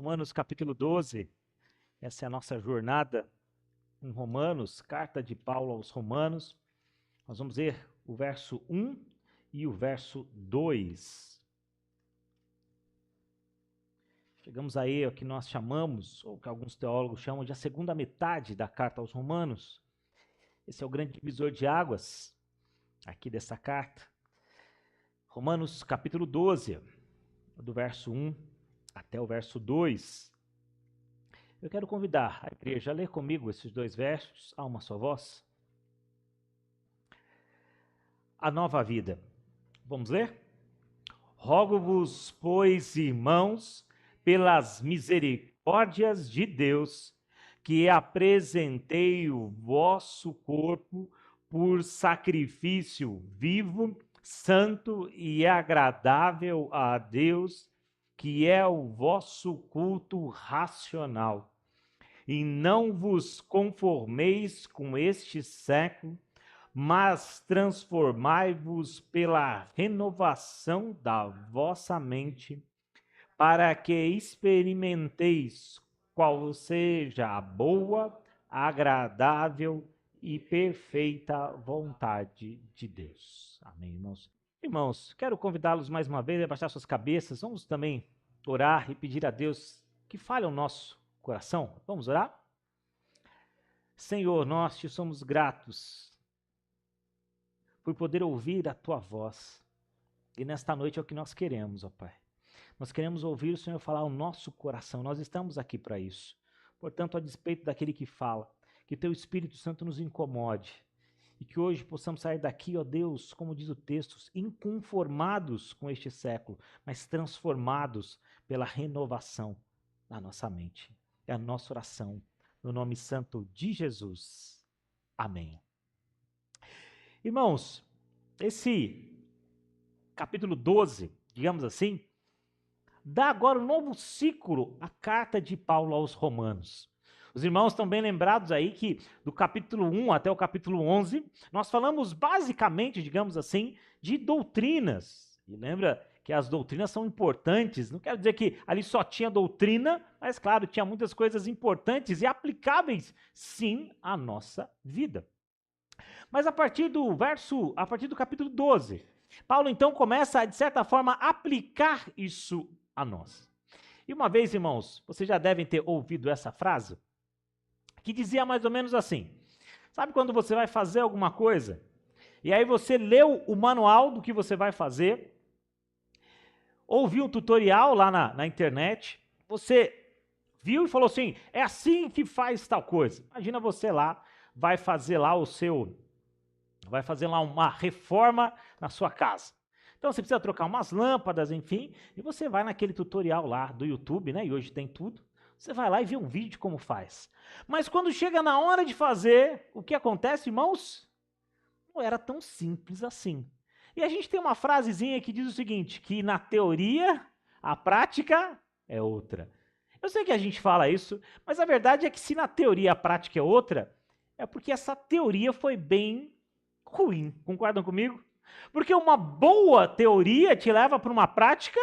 Romanos capítulo 12, essa é a nossa jornada em Romanos, carta de Paulo aos Romanos. Nós vamos ver o verso 1 e o verso 2. Chegamos aí ao que nós chamamos, ou que alguns teólogos chamam de a segunda metade da carta aos Romanos. Esse é o grande divisor de águas aqui dessa carta. Romanos capítulo 12, do verso 1 até o verso 2. Eu quero convidar a igreja a ler comigo esses dois versos a uma só voz. A nova vida. Vamos ler? Rogo-vos, pois, irmãos, pelas misericórdias de Deus, que apresentei o vosso corpo por sacrifício vivo, santo e agradável a Deus, que é o vosso culto racional. E não vos conformeis com este século, mas transformai-vos pela renovação da vossa mente, para que experimenteis qual seja a boa, agradável e perfeita vontade de Deus. Amém, irmãos? Irmãos, quero convidá-los mais uma vez a baixar suas cabeças. Vamos também orar e pedir a Deus que fale ao nosso coração. Vamos orar? Senhor, nós te somos gratos por poder ouvir a tua voz. E nesta noite é o que nós queremos, ó Pai. Nós queremos ouvir o Senhor falar ao nosso coração. Nós estamos aqui para isso. Portanto, a despeito daquele que fala, que teu Espírito Santo nos incomode. E que hoje possamos sair daqui, ó Deus, como diz o texto, inconformados com este século, mas transformados pela renovação da nossa mente. É a nossa oração, no nome santo de Jesus. Amém. Irmãos, esse capítulo 12, digamos assim, dá agora um novo ciclo à carta de Paulo aos Romanos. Os irmãos estão bem lembrados aí que do capítulo 1 até o capítulo 11, nós falamos basicamente, digamos assim, de doutrinas. E lembra que as doutrinas são importantes, não quero dizer que ali só tinha doutrina, mas claro, tinha muitas coisas importantes e aplicáveis, sim, à nossa vida. Mas a partir do capítulo 12, Paulo então começa a, de certa forma, aplicar isso a nós. E uma vez, irmãos, vocês já devem ter ouvido essa frase, que dizia mais ou menos assim: sabe quando você vai fazer alguma coisa, e aí você leu o manual do que você vai fazer, ouviu um tutorial lá na internet, você viu e falou assim, é assim que faz tal coisa. Imagina você lá, vai fazer lá uma reforma na sua casa. Então você precisa trocar umas lâmpadas, enfim, e você vai naquele tutorial lá do YouTube, né? E hoje tem tudo. Você vai lá e vê um vídeo de como faz. Mas quando chega na hora de fazer, o que acontece, irmãos? Não era tão simples assim. E a gente tem uma frasezinha que diz o seguinte, que na teoria, a prática é outra. Eu sei que a gente fala isso, mas a verdade é que se na teoria a prática é outra, é porque essa teoria foi bem ruim. Concordam comigo? Porque uma boa teoria te leva para uma prática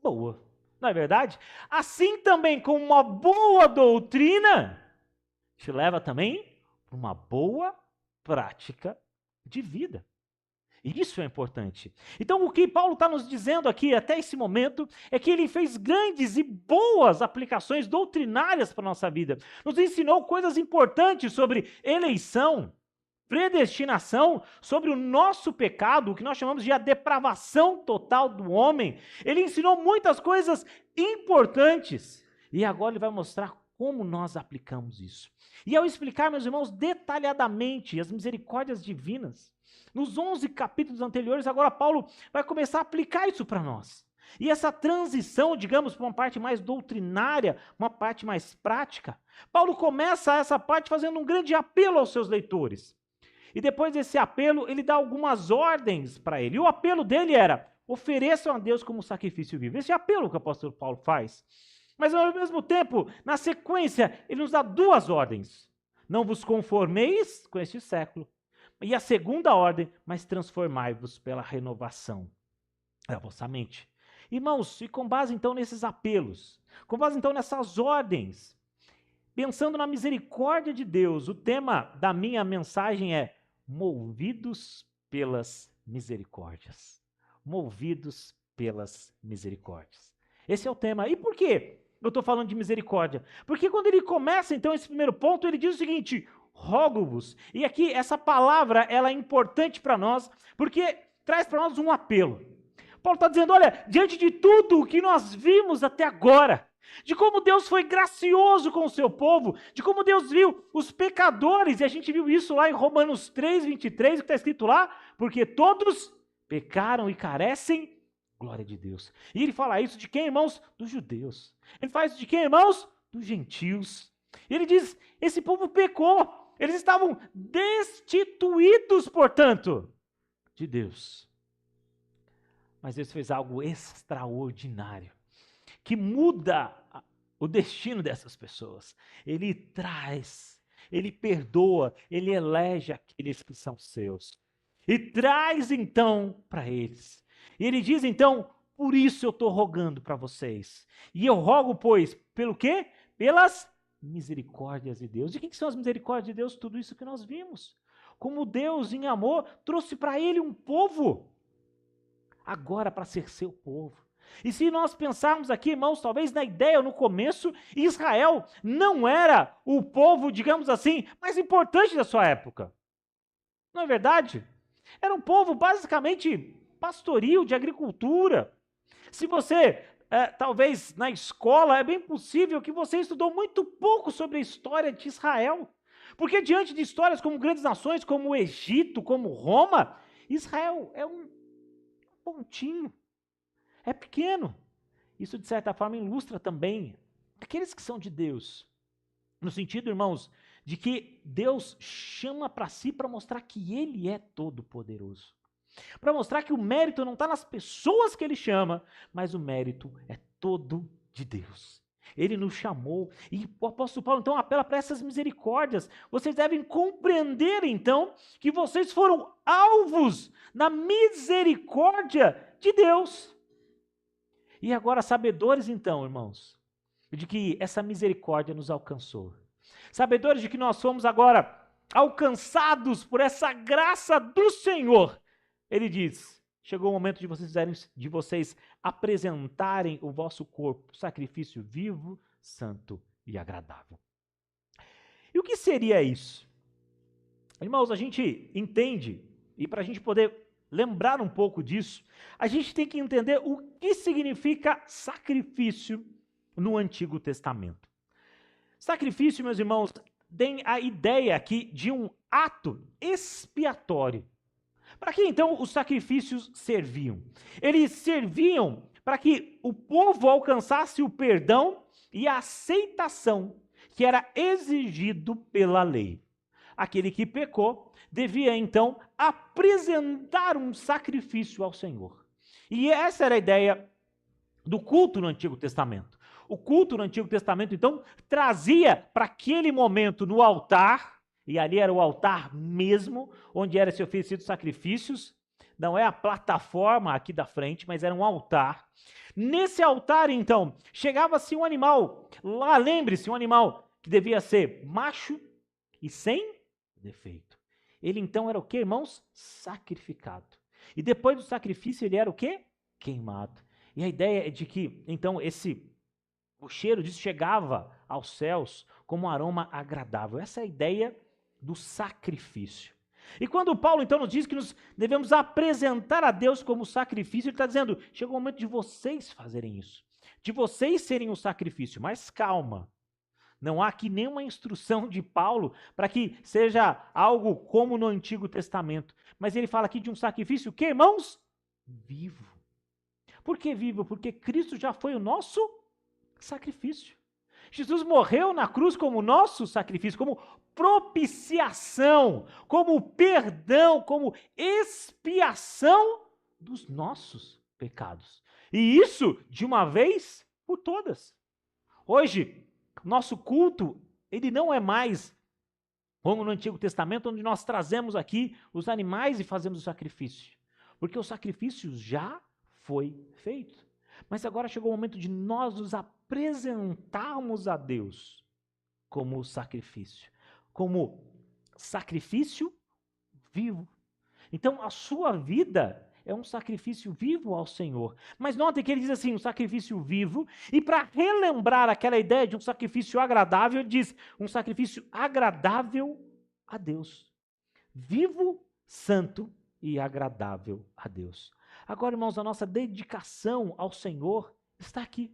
boa. Não é verdade? Assim também como uma boa doutrina te leva também para uma boa prática de vida. E isso é importante. Então, o que Paulo está nos dizendo aqui até esse momento é que ele fez grandes e boas aplicações doutrinárias para a nossa vida. Nos ensinou coisas importantes sobre eleição, predestinação, sobre o nosso pecado, o que nós chamamos de a depravação total do homem. Ele ensinou muitas coisas importantes. E agora ele vai mostrar como nós aplicamos isso. E ao explicar, meus irmãos, detalhadamente as misericórdias divinas, nos 11 capítulos anteriores, agora Paulo vai começar a aplicar isso para nós. E essa transição, digamos, para uma parte mais doutrinária, uma parte mais prática, Paulo começa essa parte fazendo um grande apelo aos seus leitores. E depois desse apelo, ele dá algumas ordens para ele. E o apelo dele era, ofereçam a Deus como sacrifício vivo. Esse é o apelo que o apóstolo Paulo faz. Mas ao mesmo tempo, na sequência, ele nos dá duas ordens. Não vos conformeis com este século. E a segunda ordem, mas transformai-vos pela renovação da vossa mente. Irmãos, e com base então nesses apelos, com base então nessas ordens, pensando na misericórdia de Deus, o tema da minha mensagem é movidos pelas misericórdias. Movidos pelas misericórdias. Esse é o tema. E por quê eu estou falando de misericórdia? Porque quando ele começa então esse primeiro ponto, ele diz o seguinte: rogo-vos. E aqui essa palavra ela é importante para nós, porque traz para nós um apelo. Paulo está dizendo, olha, diante de tudo o que nós vimos até agora, de como Deus foi gracioso com o seu povo, de como Deus viu os pecadores, e a gente viu isso lá em Romanos 3, 23, o que está escrito lá, porque todos pecaram e carecem glória de Deus. E ele fala isso de quem, irmãos? Dos judeus. Ele faz isso de quem, irmãos? Dos gentios. E ele diz, esse povo pecou, eles estavam destituídos, portanto, de Deus. Mas Deus fez algo extraordinário, que muda o destino dessas pessoas. Ele traz, ele perdoa, ele elege aqueles que são seus. E traz então para eles. E ele diz então, por isso eu estou rogando para vocês. E eu rogo, pois, pelo quê? Pelas misericórdias de Deus. E o que são as misericórdias de Deus? Tudo isso que nós vimos. Como Deus, em amor, trouxe para ele um povo, agora para ser seu povo. E se nós pensarmos aqui, irmãos, talvez na ideia no começo, Israel não era o povo, digamos assim, mais importante da sua época. Não é verdade? Era um povo basicamente pastoril, de agricultura. Se você, talvez na escola, é bem possível que você estudou muito pouco sobre a história de Israel. Porque diante de histórias como grandes nações, como o Egito, como Roma, Israel é um pontinho. É pequeno. Isso, de certa forma, ilustra também aqueles que são de Deus. No sentido, irmãos, de que Deus chama para si para mostrar que Ele é todo-poderoso. Para mostrar que o mérito não está nas pessoas que Ele chama, mas o mérito é todo de Deus. Ele nos chamou e o apóstolo Paulo então apela para essas misericórdias. Vocês devem compreender então que vocês foram alvos na misericórdia de Deus. E agora, sabedores então, irmãos, de que essa misericórdia nos alcançou. Sabedores de que nós fomos agora alcançados por essa graça do Senhor. Ele diz, chegou o momento de vocês apresentarem o vosso corpo, sacrifício vivo, santo e agradável. E o que seria isso? Irmãos, a gente entende, e para a gente poder lembrar um pouco disso, a gente tem que entender o que significa sacrifício no Antigo Testamento. Sacrifício, meus irmãos, tem a ideia aqui de um ato expiatório. Para que então os sacrifícios serviam? Eles serviam para que o povo alcançasse o perdão e a aceitação que era exigido pela lei. Aquele que pecou devia então apresentar um sacrifício ao Senhor. E essa era a ideia do culto no Antigo Testamento. O culto no Antigo Testamento, então, trazia para aquele momento no altar, e ali era o altar mesmo, onde era se oferecido sacrifícios, não é a plataforma aqui da frente, mas era um altar. Nesse altar, então, chegava-se um animal, lá lembre-se, um animal que devia ser macho e sem defeito. Ele então era o que, irmãos? Sacrificado. E depois do sacrifício ele era o quê? Queimado. E a ideia é de que, então, o cheiro disso chegava aos céus como um aroma agradável. Essa é a ideia do sacrifício. E quando Paulo então nos diz que nos devemos apresentar a Deus como sacrifício, ele está dizendo, chegou o momento de vocês fazerem isso, de vocês serem o sacrifício, mas calma, não há aqui nenhuma instrução de Paulo para que seja algo como no Antigo Testamento, mas ele fala aqui de um sacrifício que, irmãos? Vivo. Por que vivo? Porque Cristo já foi o nosso sacrifício. Jesus morreu na cruz como nosso sacrifício, como propiciação, como perdão, como expiação dos nossos pecados. E isso de uma vez por todas. Hoje, nosso culto, ele não é mais como no Antigo Testamento, onde nós trazemos aqui os animais e fazemos o sacrifício. Porque o sacrifício já foi feito. Mas agora chegou o momento de nós nos apresentarmos a Deus como sacrifício vivo. Então a sua vida é um sacrifício vivo ao Senhor. Mas notem que ele diz assim, um sacrifício vivo, e para relembrar aquela ideia de um sacrifício agradável, ele diz um sacrifício agradável a Deus. Vivo, santo e agradável a Deus. Agora, irmãos, a nossa dedicação ao Senhor está aqui.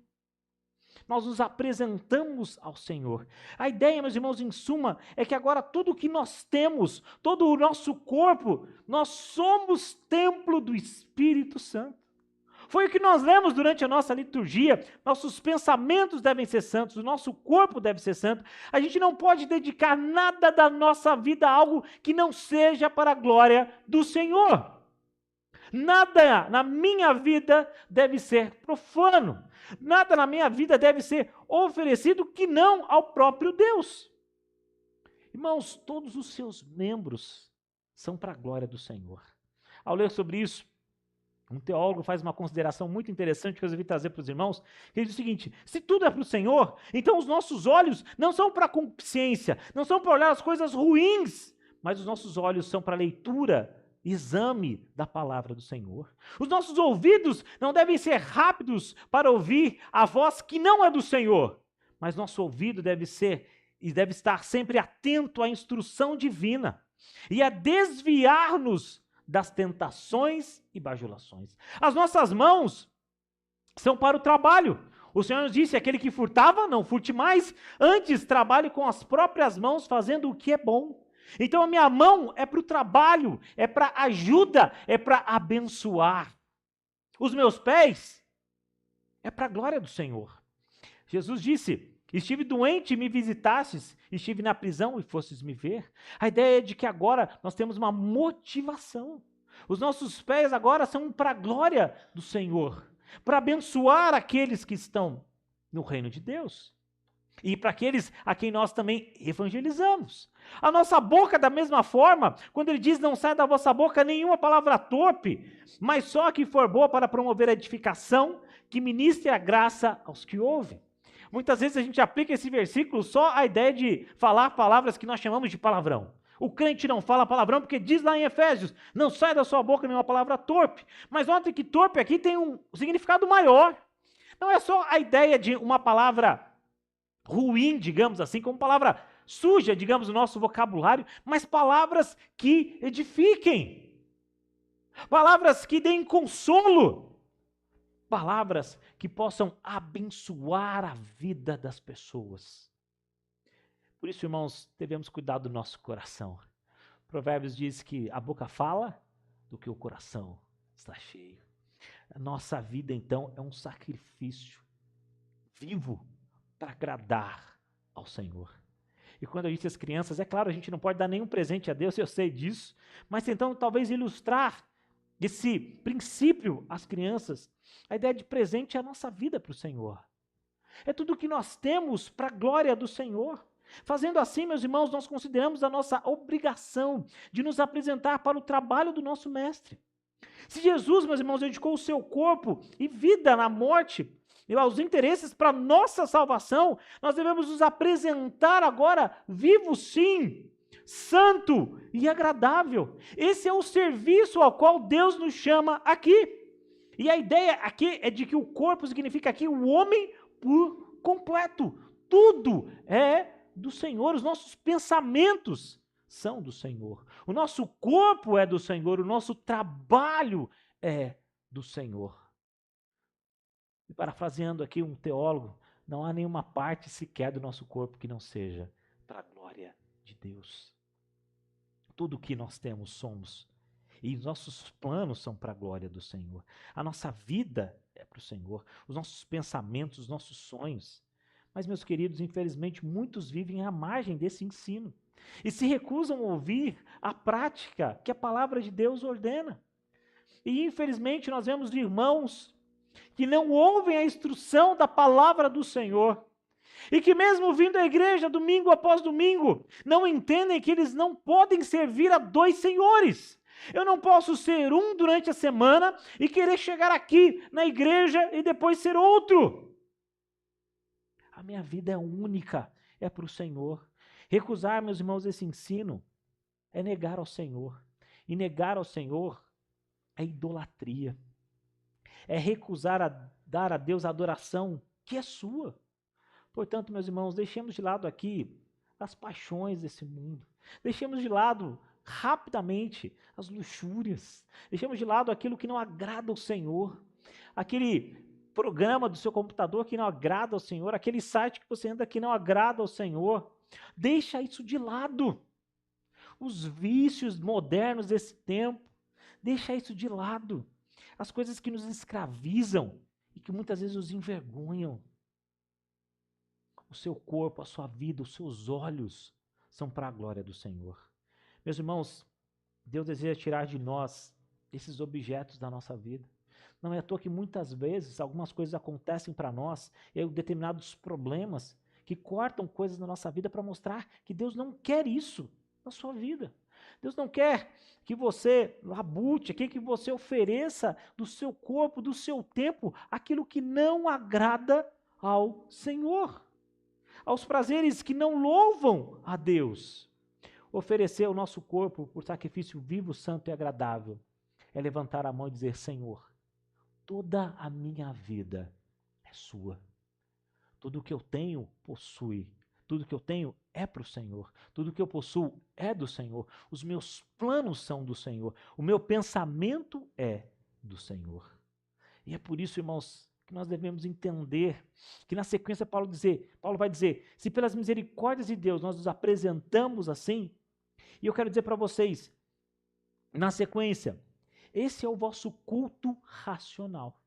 Nós nos apresentamos ao Senhor. A ideia, meus irmãos, em suma, é que agora tudo que nós temos, todo o nosso corpo, nós somos templo do Espírito Santo. Foi o que nós lemos durante a nossa liturgia. Nossos pensamentos devem ser santos, o nosso corpo deve ser santo. A gente não pode dedicar nada da nossa vida a algo que não seja para a glória do Senhor. Nada na minha vida deve ser profano. Nada na minha vida deve ser oferecido que não ao próprio Deus. Irmãos, todos os seus membros são para a glória do Senhor. Ao ler sobre isso, um teólogo faz uma consideração muito interessante que eu resolvi trazer para os irmãos. Ele diz o seguinte: se tudo é para o Senhor, então os nossos olhos não são para a concupiscência, não são para olhar as coisas ruins, mas os nossos olhos são para a leitura, exame da palavra do Senhor. Os nossos ouvidos não devem ser rápidos para ouvir a voz que não é do Senhor, mas nosso ouvido deve estar sempre atento à instrução divina e a desviar-nos das tentações e bajulações. As nossas mãos são para o trabalho. O Senhor nos disse: aquele que furtava, não furte mais, antes trabalhe com as próprias mãos, fazendo o que é bom. Então a minha mão é para o trabalho, é para ajuda, é para abençoar. Os meus pés é para a glória do Senhor. Jesus disse: estive doente e me visitastes, estive na prisão e fostes me ver. A ideia é de que agora nós temos uma motivação. Os nossos pés agora são para a glória do Senhor, para abençoar aqueles que estão no reino de Deus. E para aqueles a quem nós também evangelizamos. A nossa boca, da mesma forma, quando ele diz: não sai da vossa boca nenhuma palavra torpe, mas só a que for boa para promover a edificação, que ministre a graça aos que ouvem. Muitas vezes a gente aplica esse versículo só à ideia de falar palavras que nós chamamos de palavrão. O crente não fala palavrão porque diz lá em Efésios: não sai da sua boca nenhuma palavra torpe. Mas note que torpe aqui tem um significado maior. Não é só a ideia de uma palavra ruim, digamos assim, como palavra suja, digamos, no nosso vocabulário, mas palavras que edifiquem, palavras que deem consolo, palavras que possam abençoar a vida das pessoas. Por isso, irmãos, devemos cuidar do nosso coração. Provérbios diz que a boca fala do que o coração está cheio. A nossa vida, então, é um sacrifício vivo para agradar ao Senhor. E quando eu disse às crianças, é claro, a gente não pode dar nenhum presente a Deus, eu sei disso, mas tentando talvez ilustrar esse princípio às crianças, a ideia de presente é a nossa vida para o Senhor. É tudo o que nós temos para a glória do Senhor. Fazendo assim, meus irmãos, nós consideramos a nossa obrigação de nos apresentar para o trabalho do nosso Mestre. Se Jesus, meus irmãos, dedicou o seu corpo e vida na morte, e aos interesses para nossa salvação, nós devemos nos apresentar agora vivo sim, santo e agradável. Esse é o serviço ao qual Deus nos chama aqui. E a ideia aqui é de que o corpo significa aqui o homem por completo. Tudo é do Senhor, os nossos pensamentos são do Senhor. O nosso corpo é do Senhor, o nosso trabalho é do Senhor. E parafraseando aqui um teólogo, não há nenhuma parte sequer do nosso corpo que não seja para a glória de Deus. Tudo o que nós temos somos. E os nossos planos são para a glória do Senhor. A nossa vida é para o Senhor. Os nossos pensamentos, os nossos sonhos. Mas, meus queridos, infelizmente, muitos vivem à margem desse ensino. E se recusam a ouvir a prática que a palavra de Deus ordena. E, infelizmente, nós vemos irmãos que não ouvem a instrução da palavra do Senhor, e que mesmo vindo à igreja domingo após domingo, não entendem que eles não podem servir a dois senhores, Eu não posso ser um durante a semana e querer chegar aqui na igreja e depois ser outro. A minha vida é única, é para o Senhor. Recusar, meus irmãos, esse ensino é negar ao Senhor. E negar ao Senhor é idolatria. É recusar a dar a Deus a adoração que é sua. Portanto, meus irmãos, deixemos de lado aqui as paixões desse mundo. Deixemos de lado rapidamente as luxúrias. Deixemos de lado aquilo que não agrada ao Senhor. Aquele programa do seu computador que não agrada ao Senhor, aquele site que você entra que não agrada ao Senhor. Deixa isso de lado. Os vícios modernos desse tempo, deixa isso de lado. As coisas que nos escravizam e que muitas vezes nos envergonham. O seu corpo, a sua vida, os seus olhos são para a glória do Senhor. Meus irmãos, Deus deseja tirar de nós esses objetos da nossa vida. Não é à toa que muitas vezes algumas coisas acontecem para nós, e aí determinados problemas que cortam coisas na nossa vida para mostrar que Deus não quer isso na sua vida. Deus não quer que você labute, quer que você ofereça do seu corpo, do seu tempo, aquilo que não agrada ao Senhor. Aos prazeres que não louvam a Deus. Oferecer o nosso corpo por sacrifício vivo, santo e agradável é levantar a mão e dizer: Senhor, toda a minha vida é sua. Tudo que eu tenho possui. Tudo que eu tenho é para o Senhor. Tudo que eu possuo é do Senhor. Os meus planos são do Senhor. O meu pensamento é do Senhor. E é por isso, irmãos, que nós devemos entender que na sequência Paulo vai dizer, se pelas misericórdias de Deus nós nos apresentamos assim, e eu quero dizer para vocês, na sequência, esse é o vosso culto racional.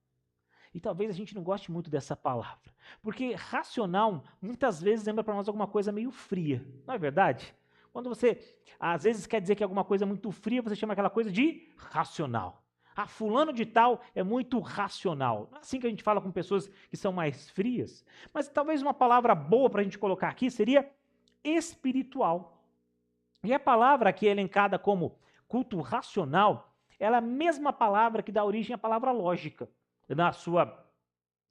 E talvez a gente não goste muito dessa palavra, porque racional muitas vezes lembra para nós alguma coisa meio fria, não é verdade? Quando você às vezes quer dizer que alguma coisa é muito fria, você chama aquela coisa de racional. Ah, fulano de tal é muito racional. Não é assim que a gente fala com pessoas que são mais frias. Mas talvez uma palavra boa para a gente colocar aqui seria espiritual. E a palavra aqui elencada como culto racional, ela é a mesma palavra que dá origem à palavra lógica,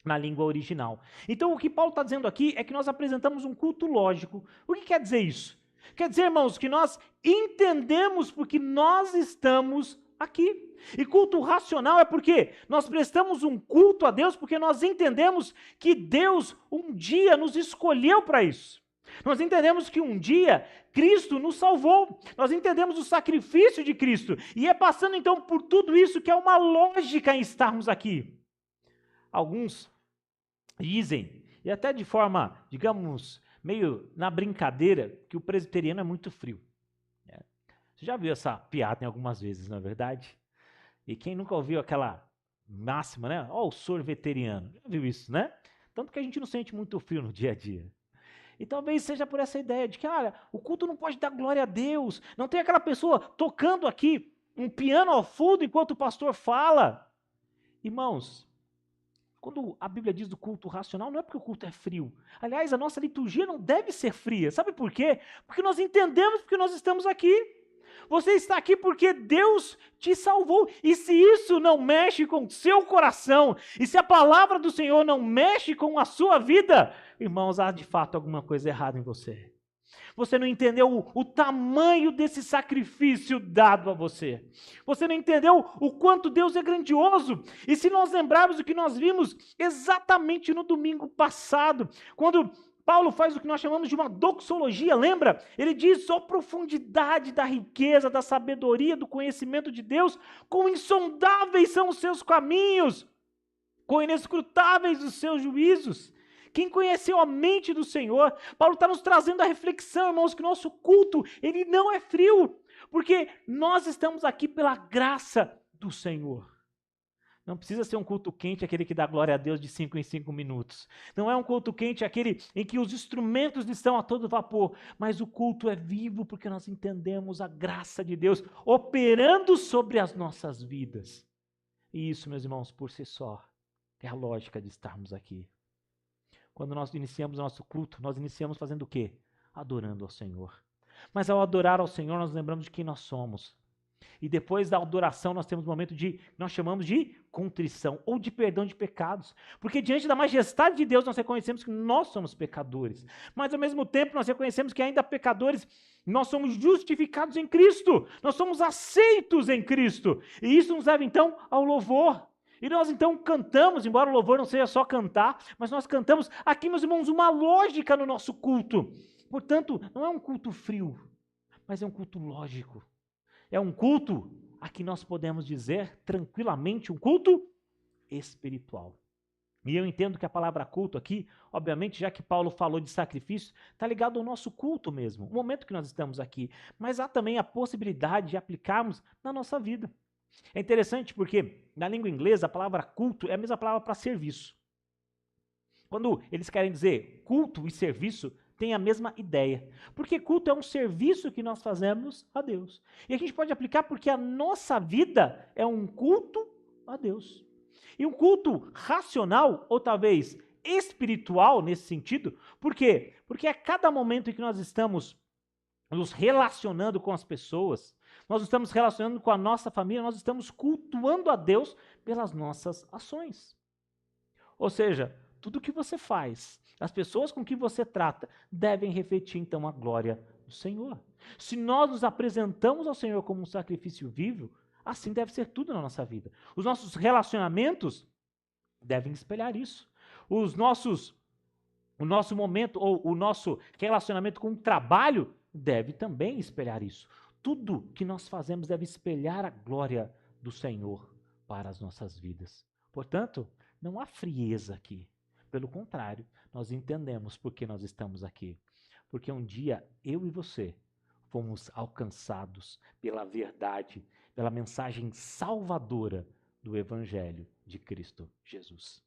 na língua original. Então o que Paulo está dizendo aqui é que nós apresentamos um culto lógico. O que quer dizer isso? Quer dizer, irmãos, que nós entendemos porque nós estamos aqui. E culto racional é porque nós prestamos um culto a Deus porque nós entendemos que Deus um dia nos escolheu para isso. Nós entendemos que um dia Cristo nos salvou. Nós entendemos o sacrifício de Cristo. E é passando então por tudo isso que é uma lógica em estarmos aqui. Alguns dizem, e até de forma, digamos, meio na brincadeira, que o presbiteriano é muito frio. Você já viu essa piada em algumas vezes, não é verdade? E quem nunca ouviu aquela máxima, né? Ó, o sorveteriano. Já viu isso, né? Tanto que a gente não sente muito frio no dia a dia. E talvez seja por essa ideia de que, olha, o culto não pode dar glória a Deus. Não tem aquela pessoa tocando aqui um piano ao fundo enquanto o pastor fala. Irmãos, quando a Bíblia diz do culto racional, não é porque o culto é frio. Aliás, a nossa liturgia não deve ser fria. Sabe por quê? Porque nós entendemos porque nós estamos aqui. Você está aqui porque Deus te salvou. E se isso não mexe com o seu coração, e se a palavra do Senhor não mexe com a sua vida, irmãos, há de fato alguma coisa errada em você. Você não entendeu o tamanho desse sacrifício dado a você. Você não entendeu o quanto Deus é grandioso. E se nós lembrarmos o que nós vimos exatamente no domingo passado, quando Paulo faz o que nós chamamos de uma doxologia, lembra? Ele diz a profundidade da riqueza, da sabedoria, do conhecimento de Deus, quão insondáveis são os seus caminhos, quão inescrutáveis os seus juízos. Quem conheceu a mente do Senhor? Paulo está nos trazendo a reflexão, irmãos, que nosso culto, ele não é frio, porque nós estamos aqui pela graça do Senhor. Não precisa ser um culto quente, aquele que dá glória a Deus de 5 em 5 minutos. Não é um culto quente aquele em que os instrumentos estão a todo vapor, mas o culto é vivo porque nós entendemos a graça de Deus operando sobre as nossas vidas. E isso, meus irmãos, por si só, é a lógica de estarmos aqui. Quando nós iniciamos o nosso culto, nós iniciamos fazendo o quê? Adorando ao Senhor. Mas ao adorar ao Senhor, nós lembramos de quem nós somos. E depois da adoração nós temos um momento nós chamamos de contrição ou de perdão de pecados. Porque diante da majestade de Deus nós reconhecemos que nós somos pecadores. Mas ao mesmo tempo nós reconhecemos que ainda pecadores, nós somos justificados em Cristo. Nós somos aceitos em Cristo. E isso nos leva então ao louvor. E nós então cantamos, embora o louvor não seja só cantar, mas nós cantamos aqui, meus irmãos, uma lógica no nosso culto. Portanto, não é um culto frio, mas é um culto lógico. É um culto a que nós podemos dizer tranquilamente um culto espiritual. E eu entendo que a palavra culto aqui, obviamente, já que Paulo falou de sacrifício, está ligado ao nosso culto mesmo, o momento que nós estamos aqui. Mas há também a possibilidade de aplicarmos na nossa vida. É interessante porque na língua inglesa a palavra culto é a mesma palavra para serviço. Quando eles querem dizer culto e serviço, tem a mesma ideia. Porque culto é um serviço que nós fazemos a Deus. E a gente pode aplicar porque a nossa vida é um culto a Deus. E um culto racional, ou talvez espiritual nesse sentido. Por quê? Porque a cada momento em que nós estamos nos relacionando com as pessoas, nós estamos relacionando com a nossa família, nós estamos cultuando a Deus pelas nossas ações. Ou seja, tudo que você faz, as pessoas com que você trata, devem refletir então a glória do Senhor. Se nós nos apresentamos ao Senhor como um sacrifício vivo, assim deve ser tudo na nossa vida. Os nossos relacionamentos devem espelhar isso. O nosso momento, ou o nosso relacionamento com o trabalho, deve também espelhar isso. Tudo que nós fazemos deve espelhar a glória do Senhor para as nossas vidas. Portanto, não há frieza aqui. Pelo contrário, nós entendemos por que nós estamos aqui. Porque um dia eu e você fomos alcançados pela verdade, pela mensagem salvadora do Evangelho de Cristo Jesus.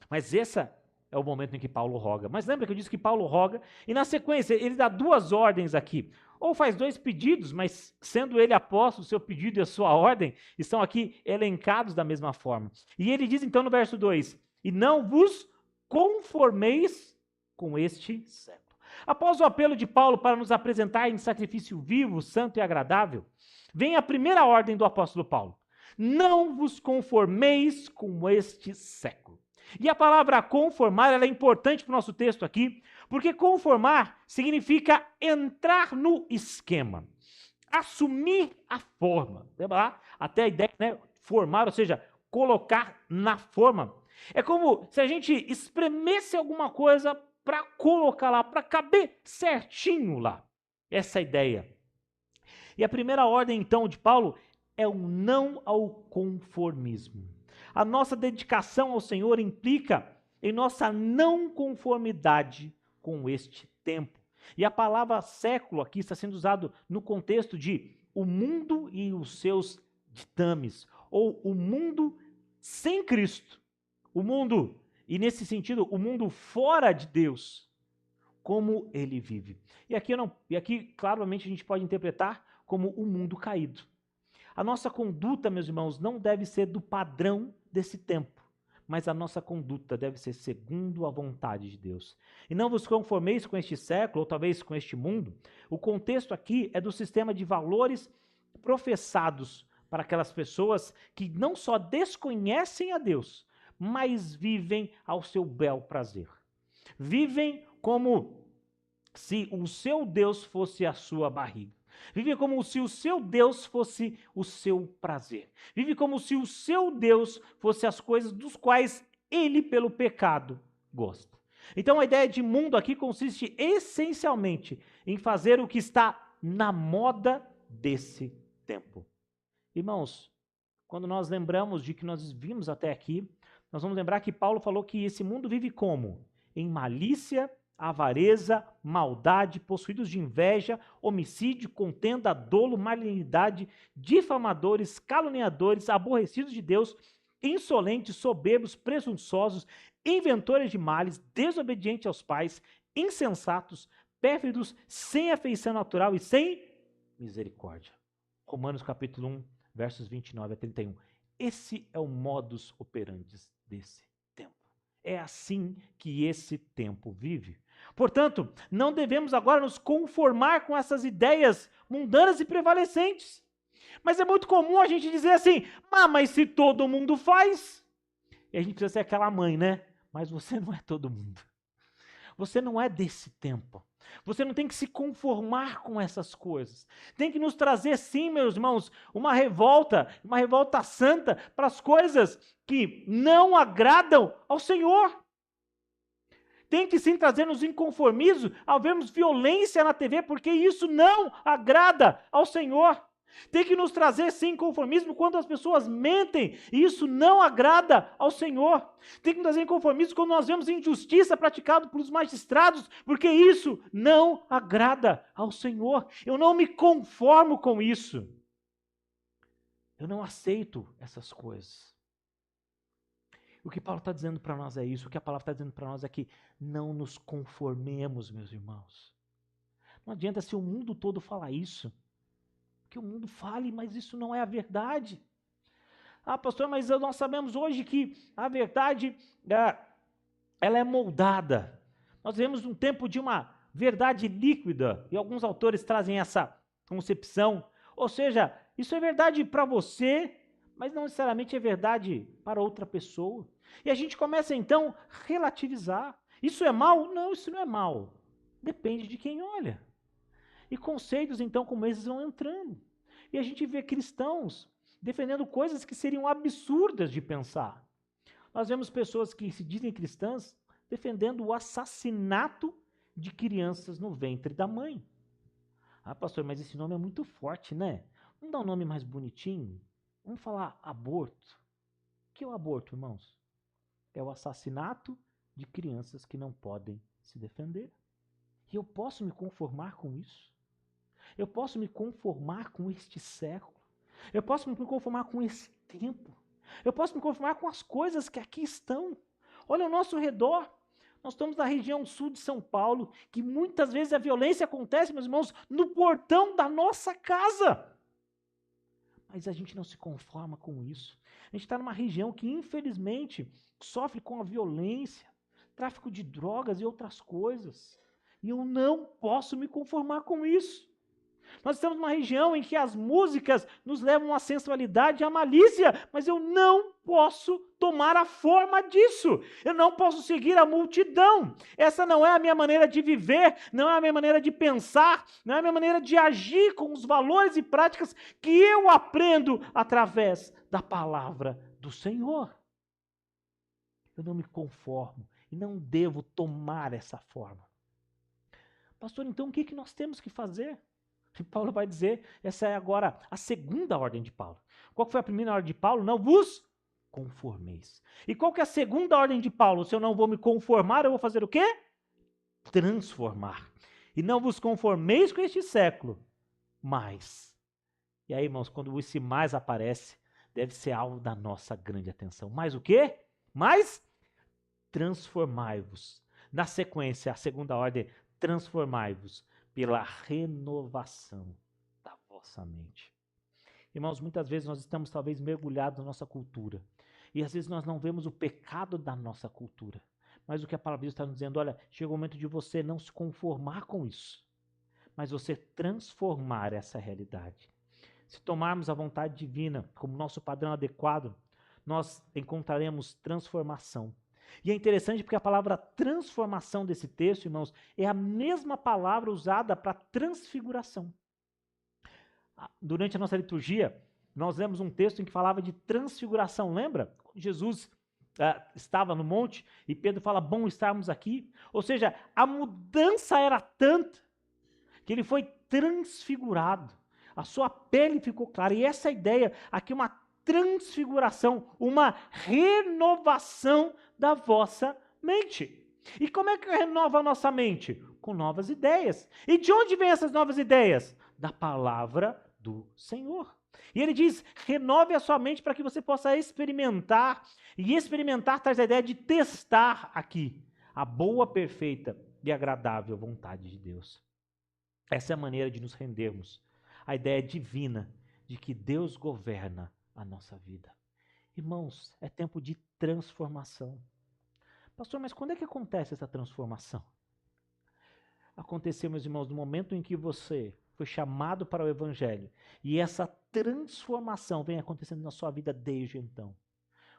Mas esse é o momento em que Paulo roga. Mas lembra que eu disse que Paulo roga, e na sequência ele dá duas ordens aqui. Ou faz dois pedidos, mas sendo ele apóstolo, o seu pedido e a sua ordem estão aqui elencados da mesma forma. E ele diz então no verso 2, e não vos conformeis com este século. Após o apelo de Paulo para nos apresentar em sacrifício vivo, santo e agradável, vem a primeira ordem do apóstolo Paulo. Não vos conformeis com este século. E a palavra conformar ela é importante para o nosso texto aqui, porque conformar significa entrar no esquema, assumir a forma. Lembra lá? Até a ideia, né? Formar, ou seja, colocar na forma. É como se a gente espremesse alguma coisa para colocar lá, para caber certinho lá. Essa é a ideia. E a primeira ordem, então, de Paulo é o não ao conformismo. A nossa dedicação ao Senhor implica em nossa não conformidade com este tempo. E a palavra século aqui está sendo usado no contexto de o mundo e os seus ditames, ou o mundo sem Cristo. O mundo, e nesse sentido, o mundo fora de Deus, como ele vive. E aqui claramente a gente pode interpretar como o mundo caído. A nossa conduta, meus irmãos, não deve ser do padrão desse tempo, mas a nossa conduta deve ser segundo a vontade de Deus. E não vos conformeis com este século, ou talvez com este mundo. O contexto aqui é do sistema de valores professados para aquelas pessoas que não só desconhecem a Deus, mas vivem ao seu bel prazer. Vivem como se o seu Deus fosse a sua barriga. Vive como se o seu Deus fosse o seu prazer. Vive como se o seu Deus fosse as coisas dos quais ele, pelo pecado, gosta. Então a ideia de mundo aqui consiste essencialmente em fazer o que está na moda desse tempo. Irmãos, quando nós lembramos de que nós vimos até aqui, nós vamos lembrar que Paulo falou que esse mundo vive como? Em malícia, avareza, maldade, possuídos de inveja, homicídio, contenda, dolo, malignidade, difamadores, caluniadores, aborrecidos de Deus, insolentes, soberbos, presunçosos, inventores de males, desobedientes aos pais, insensatos, pérfidos, sem afeição natural e sem misericórdia. Romanos capítulo 1, versos 29 a 31. Esse é o modus operandi desse tempo. É assim que esse tempo vive. Portanto, não devemos agora nos conformar com essas ideias mundanas e prevalecentes. Mas é muito comum a gente dizer assim, mas se todo mundo faz, e a gente precisa ser aquela mãe, né? Mas você não é todo mundo. Você não é desse tempo. Você não tem que se conformar com essas coisas. Tem que nos trazer, sim, meus irmãos, uma revolta santa para as coisas que não agradam ao Senhor. Tem que sim trazer-nos inconformismo ao vermos violência na TV, porque isso não agrada ao Senhor. Tem que nos trazer sim inconformismo quando as pessoas mentem, e isso não agrada ao Senhor. Tem que nos trazer inconformismo quando nós vemos injustiça praticada pelos magistrados, porque isso não agrada ao Senhor. Eu não me conformo com isso. Eu não aceito essas coisas. O que Paulo está dizendo para nós é isso, o que a palavra está dizendo para nós é que não nos conformemos, meus irmãos. Não adianta se o mundo todo falar isso, que o mundo fale, mas isso não é a verdade. Pastor, mas nós sabemos hoje que a verdade, ela é moldada. Nós vivemos um tempo de uma verdade líquida, e alguns autores trazem essa concepção. Ou seja, isso é verdade para você, mas não necessariamente é verdade para outra pessoa. E a gente começa então a relativizar. Isso é mal? Não, isso não é mal. Depende de quem olha. E conceitos então como esses vão entrando. E a gente vê cristãos defendendo coisas que seriam absurdas de pensar. Nós vemos pessoas que se dizem cristãs defendendo o assassinato de crianças no ventre da mãe. Pastor, mas esse nome é muito forte, né? Vamos dar um nome mais bonitinho? Vamos falar aborto. O que é o aborto, irmãos? É o assassinato de crianças que não podem se defender. E eu posso me conformar com isso? Eu posso me conformar com este século? Eu posso me conformar com esse tempo? Eu posso me conformar com as coisas que aqui estão? Olha ao nosso redor. Nós estamos na região sul de São Paulo, que muitas vezes a violência acontece, meus irmãos, no portão da nossa casa. Mas a gente não se conforma com isso. A gente está numa região que, infelizmente, sofre com a violência, tráfico de drogas e outras coisas. E eu não posso me conformar com isso. Nós estamos numa região em que as músicas nos levam à sensualidade e à malícia, mas eu não posso tomar a forma disso. Eu não posso seguir a multidão. Essa não é a minha maneira de viver, não é a minha maneira de pensar, não é a minha maneira de agir com os valores e práticas que eu aprendo através da palavra do Senhor. Eu não me conformo e não devo tomar essa forma. Pastor, então o que nós temos que fazer? E Paulo vai dizer, essa é agora a segunda ordem de Paulo. Qual foi a primeira ordem de Paulo? Não vos conformeis. E qual que é a segunda ordem de Paulo? Se eu não vou me conformar, eu vou fazer o quê? Transformar. E não vos conformeis com este século, mas. E aí, irmãos, quando esse mais aparece, deve ser alvo da nossa grande atenção. Mais o quê? Mais transformai-vos. Na sequência, a segunda ordem, transformai-vos pela renovação da vossa mente. Irmãos, muitas vezes nós estamos talvez mergulhados na nossa cultura. E às vezes nós não vemos o pecado da nossa cultura. Mas o que a palavra de Deus está nos dizendo, olha, chega o momento de você não se conformar com isso, mas você transformar essa realidade. Se tomarmos a vontade divina como nosso padrão adequado, nós encontraremos transformação. E é interessante porque a palavra transformação desse texto, irmãos, é a mesma palavra usada para transfiguração. Durante a nossa liturgia, nós lemos um texto em que falava de transfiguração, lembra? Jesus estava no monte e Pedro fala, bom estarmos aqui. Ou seja, a mudança era tanta que ele foi transfigurado. A sua pele ficou clara. E essa ideia aqui, uma transfiguração, uma renovação da vossa mente. E como é que renova a nossa mente? Com novas ideias. E de onde vêm essas novas ideias? Da palavra do Senhor. E ele diz, renove a sua mente para que você possa experimentar. E experimentar traz a ideia de testar aqui a boa, perfeita e agradável vontade de Deus. Essa é a maneira de nos rendermos. A ideia divina de que Deus governa a nossa vida. Irmãos, é tempo de transformação. Pastor, mas quando é que acontece essa transformação? Aconteceu, meus irmãos, no momento em que você foi chamado para o evangelho. E essa transformação vem acontecendo na sua vida desde então.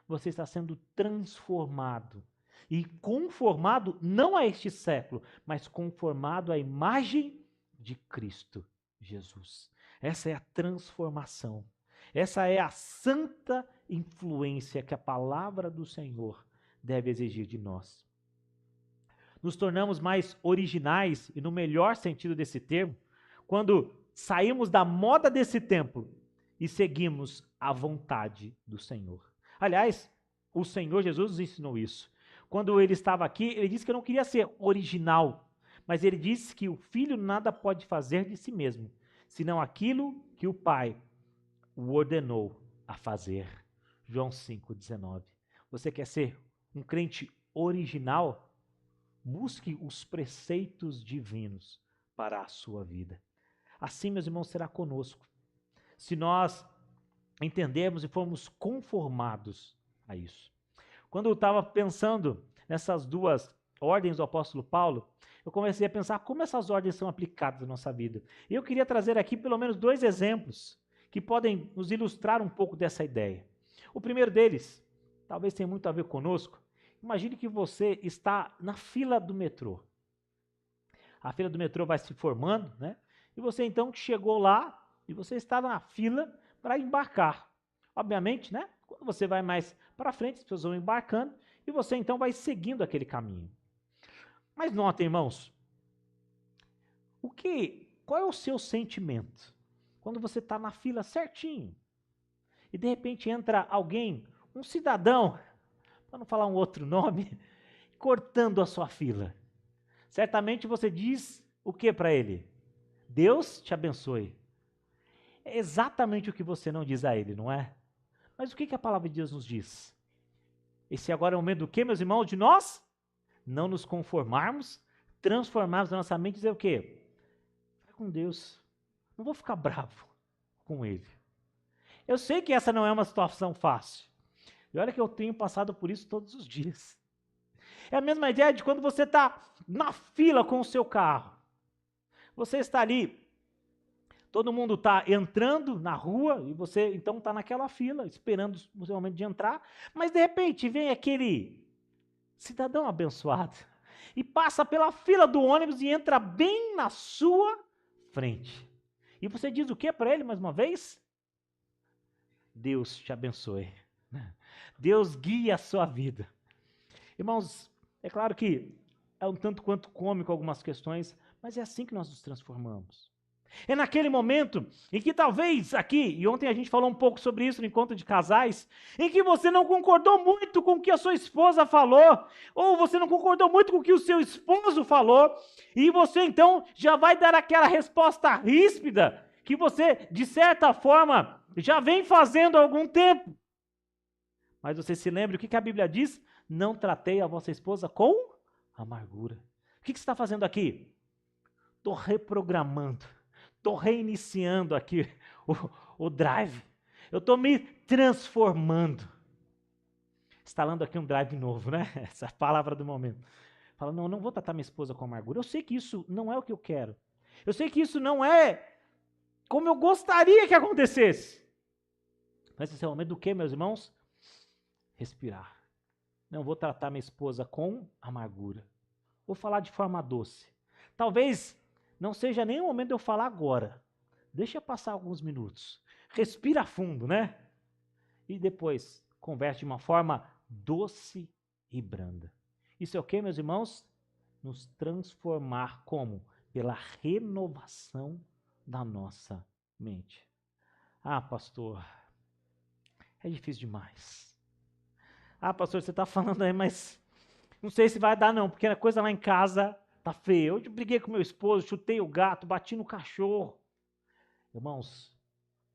Você está sendo transformado. E conformado não a este século, mas conformado à imagem de Cristo Jesus. Essa é a transformação. Essa é a santa influência que a palavra do Senhor deve exigir de nós. Nos tornamos mais originais, e no melhor sentido desse termo, quando saímos da moda desse tempo e seguimos a vontade do Senhor. Aliás, o Senhor Jesus nos ensinou isso. Quando ele estava aqui, ele disse que não queria ser original, mas ele disse que o filho nada pode fazer de si mesmo, senão aquilo que o Pai o ordenou a fazer. João 5,19. Você quer ser um crente original? Busque os preceitos divinos para a sua vida. Assim, meus irmãos, será conosco. Se nós entendermos e formos conformados a isso. Quando eu estava pensando nessas duas ordens do apóstolo Paulo, eu comecei a pensar como essas ordens são aplicadas na nossa vida. E eu queria trazer aqui pelo menos 2 exemplos que podem nos ilustrar um pouco dessa ideia. O primeiro deles, talvez tenha muito a ver conosco. Imagine que você está na fila do metrô. A fila do metrô vai se formando, né? E você então chegou lá e você está na fila para embarcar. Obviamente, né? Quando você vai mais para frente, as pessoas vão embarcando e você então vai seguindo aquele caminho. Mas notem, irmãos, qual é o seu sentimento quando você está na fila certinho e de repente entra alguém, um cidadão, para não falar um outro nome, cortando a sua fila? Certamente você diz o que para ele? Deus te abençoe. É exatamente o que você não diz a ele, não é? Mas o que a palavra de Deus nos diz? Esse agora é o momento do quê, meus irmãos? De nós não nos conformarmos, transformarmos a nossa mente e dizer o quê? Vai com Deus. Não vou ficar bravo com ele. Eu sei que essa não é uma situação fácil. E olha que eu tenho passado por isso todos os dias. É a mesma ideia de quando você está na fila com o seu carro. Você está ali, todo mundo está entrando na rua e você então está naquela fila, esperando o seu momento de entrar, mas de repente vem aquele cidadão abençoado e passa pela fila do ônibus e entra bem na sua frente. E você diz o que para ele mais uma vez? Deus te abençoe. Deus guie a sua vida. Irmãos, é claro que é um tanto quanto cômico algumas questões, mas é assim que nós nos transformamos. É naquele momento em que talvez aqui, e ontem a gente falou um pouco sobre isso no encontro de casais, em que você não concordou muito com o que a sua esposa falou, ou você não concordou muito com o que o seu esposo falou, e você então já vai dar aquela resposta ríspida que você, de certa forma, já vem fazendo há algum tempo. Mas você se lembra o que a Bíblia diz? Não tratei a vossa esposa com amargura. O que você está fazendo aqui? Estou reprogramando. Estou reiniciando aqui o drive. Eu estou me transformando. Instalando aqui um drive novo, né? Essa é a palavra do momento. Fala, não vou tratar minha esposa com amargura. Eu sei que isso não é o que eu quero. Eu sei que isso não é como eu gostaria que acontecesse. Mas esse é o momento do quê, meus irmãos? Respirar. Não vou tratar minha esposa com amargura. Vou falar de forma doce. Talvez não seja nem o momento de eu falar agora. Deixa passar alguns minutos. Respira fundo, né? E depois converse de uma forma doce e branda. Isso é o que, meus irmãos? Nos transformar como? Pela renovação da nossa mente. Ah, pastor, é difícil demais. Ah, pastor, você está falando aí, mas não sei se vai dar não, porque a coisa lá em casa tá feia. Eu briguei com meu esposo, chutei o gato, bati no cachorro. Irmãos,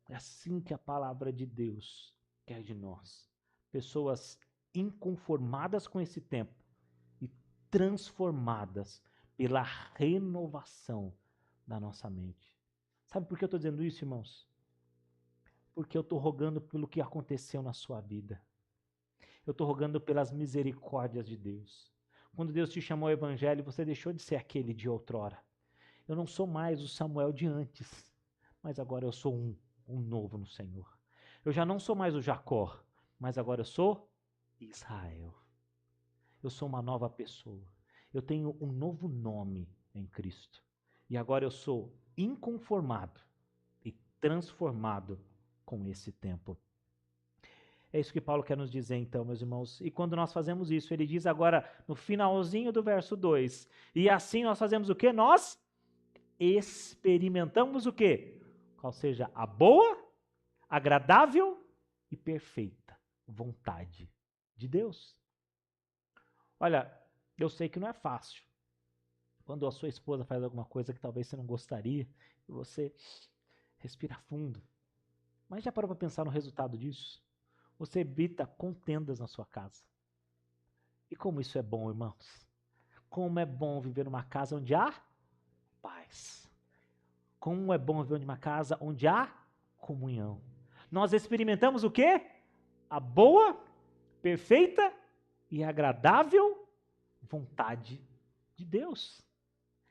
é assim que a palavra de Deus quer de nós. Pessoas inconformadas com esse tempo e transformadas pela renovação da nossa mente. Sabe por que eu estou dizendo isso, irmãos? Porque eu estou rogando pelo que aconteceu na sua vida. Eu estou rogando pelas misericórdias de Deus. Quando Deus te chamou ao evangelho, você deixou de ser aquele de outrora. Eu não sou mais o Samuel de antes, mas agora eu sou um novo no Senhor. Eu já não sou mais o Jacó, mas agora eu sou Israel. Eu sou uma nova pessoa. Eu tenho um novo nome em Cristo. E agora eu sou inconformado e transformado com esse tempo. É isso que Paulo quer nos dizer então, meus irmãos. E quando nós fazemos isso, ele diz agora no finalzinho do verso 2, e assim nós fazemos o quê? Nós experimentamos o quê? Qual seja a boa, agradável e perfeita vontade de Deus. Olha, eu sei que não é fácil. Quando a sua esposa faz alguma coisa que talvez você não gostaria, e você respira fundo. Mas já parou para pensar no resultado disso? Você evita contendas na sua casa. E como isso é bom, irmãos? Como é bom viver numa casa onde há paz. Como é bom viver numa casa onde há comunhão. Nós experimentamos o quê? A boa, perfeita e agradável vontade de Deus.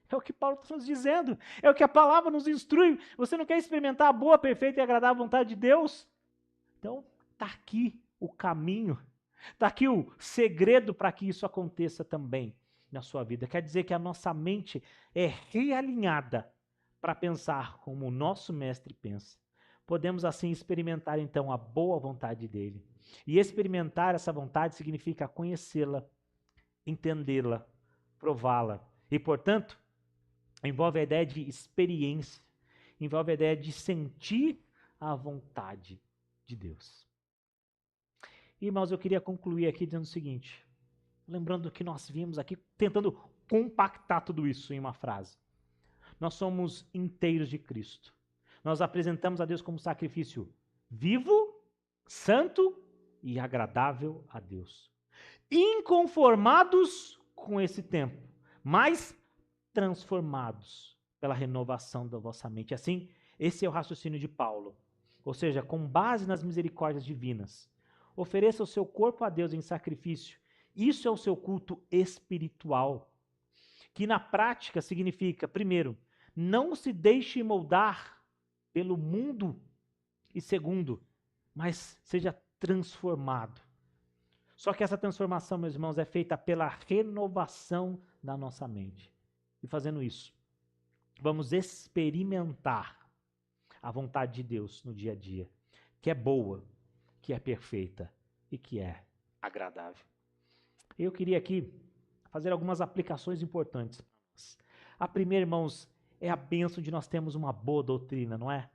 É o que Paulo está nos dizendo. É o que a palavra nos instrui. Você não quer experimentar a boa, perfeita e agradável vontade de Deus? Então, está aqui o caminho. Está aqui o segredo para que isso aconteça também na sua vida. Quer dizer que a nossa mente é realinhada para pensar como o nosso mestre pensa. Podemos assim experimentar então a boa vontade dele. E experimentar essa vontade significa conhecê-la, entendê-la, prová-la. E, portanto, envolve a ideia de experiência, envolve a ideia de sentir a vontade de Deus. Irmãos, eu queria concluir aqui dizendo o seguinte, lembrando que nós vimos aqui, tentando compactar tudo isso em uma frase. Nós somos inteiros de Cristo. Nós apresentamos a Deus como sacrifício vivo, santo e agradável a Deus. Inconformados com esse tempo, mas transformados pela renovação da vossa mente. Assim, esse é o raciocínio de Paulo. Ou seja, com base nas misericórdias divinas, ofereça o seu corpo a Deus em sacrifício. Isso é o seu culto espiritual, que na prática significa, primeiro, não se deixe moldar pelo mundo e segundo, mas seja transformado. Só que essa transformação, meus irmãos, é feita pela renovação da nossa mente. E fazendo isso, vamos experimentar a vontade de Deus no dia a dia, que é boa, que é perfeita e que é agradável. Eu queria aqui fazer algumas aplicações importantes para nós. A primeira, irmãos, é a bênção de nós termos uma boa doutrina, não é?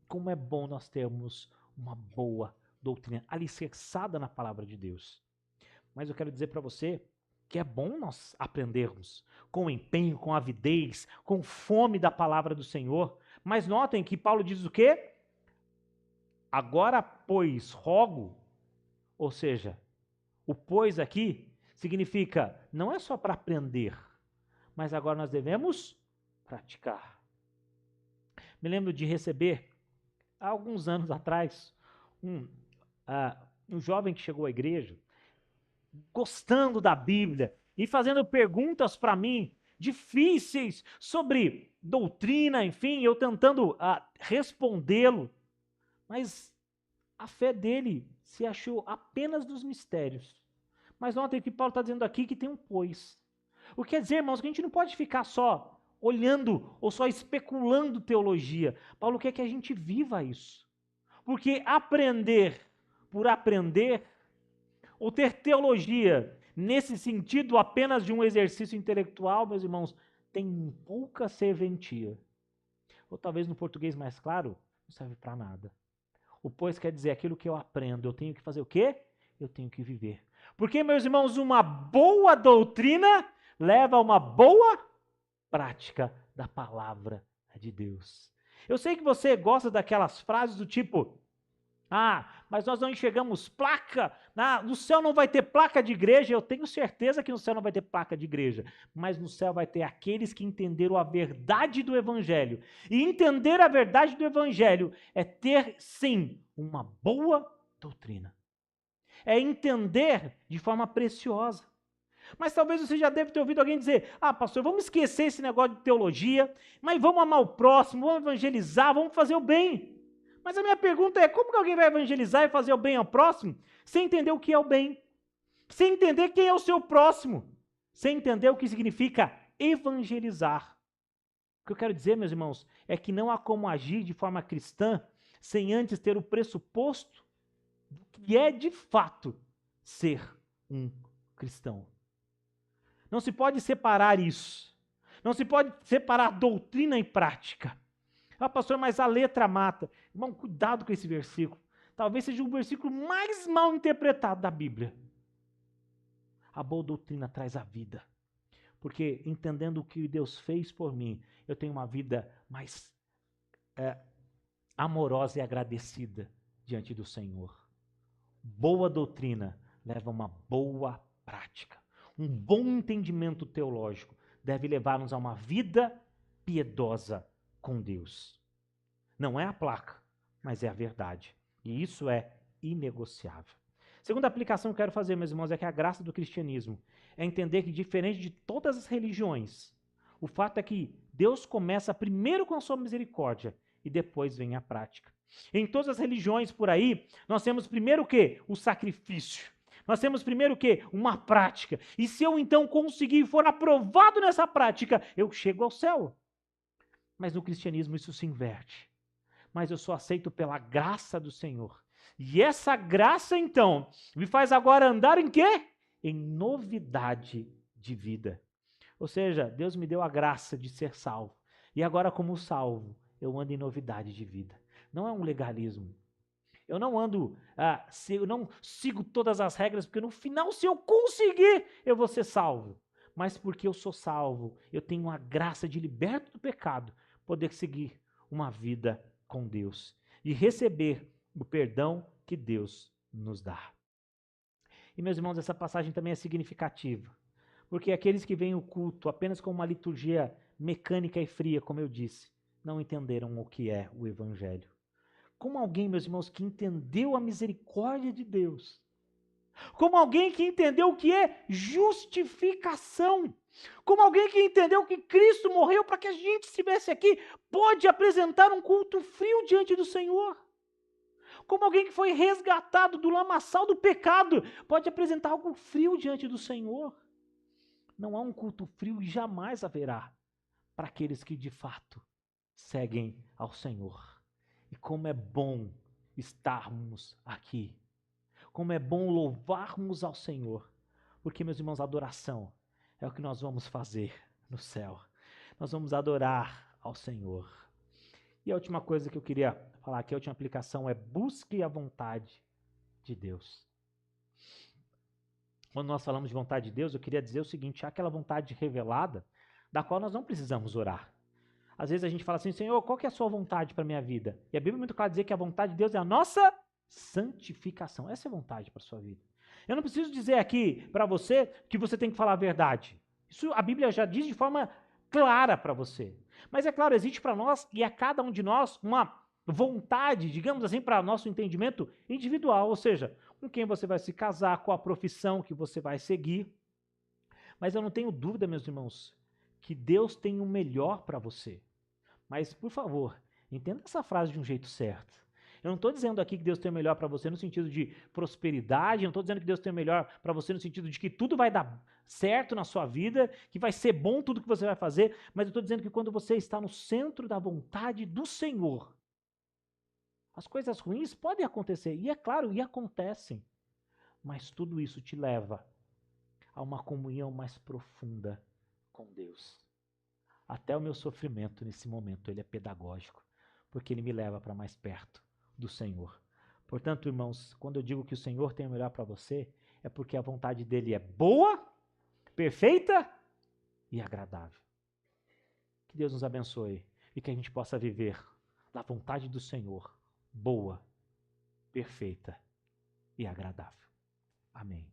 Como é bom nós termos uma boa doutrina alicerçada na palavra de Deus. Mas eu quero dizer para você que é bom nós aprendermos com empenho, com avidez, com fome da palavra do Senhor. Mas notem que Paulo diz o quê? Agora, pois, rogo, ou seja, o pois aqui significa, não é só para aprender, mas agora nós devemos praticar. Me lembro de receber, há alguns anos atrás, um jovem que chegou à igreja, gostando da Bíblia e fazendo perguntas para mim, difíceis, sobre doutrina, enfim, eu tentando respondê-lo, mas a fé dele se achou apenas nos mistérios. Mas notem que Paulo está dizendo aqui que tem um pois. O que quer dizer, irmãos, que a gente não pode ficar só olhando ou só especulando teologia. Paulo quer que a gente viva isso. Porque aprender por aprender, ou ter teologia nesse sentido apenas de um exercício intelectual, meus irmãos, tem pouca serventia. Ou talvez no português mais claro, não serve para nada. O pois quer dizer aquilo que eu aprendo, eu tenho que fazer o quê? Eu tenho que viver. Porque, meus irmãos, uma boa doutrina leva a uma boa prática da palavra de Deus. Eu sei que você gosta daquelas frases do tipo, mas nós não enxergamos placa, no céu não vai ter placa de igreja. Eu tenho certeza que no céu não vai ter placa de igreja, mas no céu vai ter aqueles que entenderam a verdade do Evangelho. E entender a verdade do Evangelho é ter, sim, uma boa doutrina. É entender de forma preciosa. Mas talvez você já deve ter ouvido alguém dizer, pastor, vamos esquecer esse negócio de teologia, mas vamos amar o próximo, vamos evangelizar, vamos fazer o bem. Mas a minha pergunta é, como que alguém vai evangelizar e fazer o bem ao próximo sem entender o que é o bem? Sem entender quem é o seu próximo? Sem entender o que significa evangelizar? O que eu quero dizer, meus irmãos, é que não há como agir de forma cristã sem antes ter o pressuposto do que é de fato ser um cristão. Não se pode separar isso. Não se pode separar doutrina e prática. Pastor, mas a letra mata. Irmão, cuidado com esse versículo. Talvez seja o versículo mais mal interpretado da Bíblia. A boa doutrina traz a vida. Porque entendendo o que Deus fez por mim, eu tenho uma vida mais amorosa e agradecida diante do Senhor. Boa doutrina leva a uma boa prática. Um bom entendimento teológico deve levar-nos a uma vida piedosa com Deus. Não é a placa, mas é a verdade. E isso é inegociável. Segunda aplicação que eu quero fazer, meus irmãos, é que a graça do cristianismo é entender que, diferente de todas as religiões, o fato é que Deus começa primeiro com a sua misericórdia e depois vem a prática. Em todas as religiões por aí, nós temos primeiro o quê? O sacrifício. Nós temos primeiro o quê? Uma prática. E se eu então conseguir e for aprovado nessa prática, eu chego ao céu. Mas no cristianismo isso se inverte. Mas eu sou aceito pela graça do Senhor. E essa graça, então, me faz agora andar em quê? Em novidade de vida. Ou seja, Deus me deu a graça de ser salvo. E agora, como salvo, eu ando em novidade de vida. Não é um legalismo. Eu não ando, eu não sigo todas as regras, porque no final, se eu conseguir, eu vou ser salvo. Mas porque eu sou salvo, eu tenho a graça de liberto do pecado, poder seguir uma vida com Deus e receber o perdão que Deus nos dá. E, meus irmãos, essa passagem também é significativa, porque aqueles que veem o culto apenas como uma liturgia mecânica e fria, como eu disse, não entenderam o que é o Evangelho. Como alguém, meus irmãos, que entendeu a misericórdia de Deus, como alguém que entendeu o que é justificação, como alguém que entendeu que Cristo morreu para que a gente estivesse aqui, pode apresentar um culto frio diante do Senhor. Como alguém que foi resgatado do lamaçal do pecado, pode apresentar algo frio diante do Senhor. Não há um culto frio e jamais haverá para aqueles que de fato seguem ao Senhor. E como é bom estarmos aqui. Como é bom louvarmos ao Senhor. Porque, meus irmãos, adoração é o que nós vamos fazer no céu. Nós vamos adorar ao Senhor. E a última coisa que eu queria falar aqui, a última aplicação é busque a vontade de Deus. Quando nós falamos de vontade de Deus, eu queria dizer o seguinte, há aquela vontade revelada, da qual nós não precisamos orar. Às vezes a gente fala assim, Senhor, qual que é a sua vontade para a minha vida? E a Bíblia é muito clara dizer que a vontade de Deus é a nossa santificação. Essa é a vontade para a sua vida. Eu não preciso dizer aqui para você que você tem que falar a verdade. Isso a Bíblia já diz de forma clara para você. Mas é claro, existe para nós e a cada um de nós uma vontade, digamos assim, para nosso entendimento individual, ou seja, com quem você vai se casar, qual a profissão que você vai seguir. Mas eu não tenho dúvida, meus irmãos, que Deus tem o melhor para você. Mas, por favor, entenda essa frase de um jeito certo. Eu não estou dizendo aqui que Deus tem o melhor para você no sentido de prosperidade, eu não estou dizendo que Deus tem o melhor para você no sentido de que tudo vai dar certo na sua vida, que vai ser bom tudo que você vai fazer, mas eu estou dizendo que quando você está no centro da vontade do Senhor, as coisas ruins podem acontecer, e é claro, e acontecem, mas tudo isso te leva a uma comunhão mais profunda com Deus. Até o meu sofrimento nesse momento, ele é pedagógico, porque ele me leva para mais perto do Senhor. Portanto, irmãos, quando eu digo que o Senhor tem o melhor para você, é porque a vontade dele é boa, perfeita e agradável. Que Deus nos abençoe e que a gente possa viver na vontade do Senhor, boa, perfeita e agradável. Amém.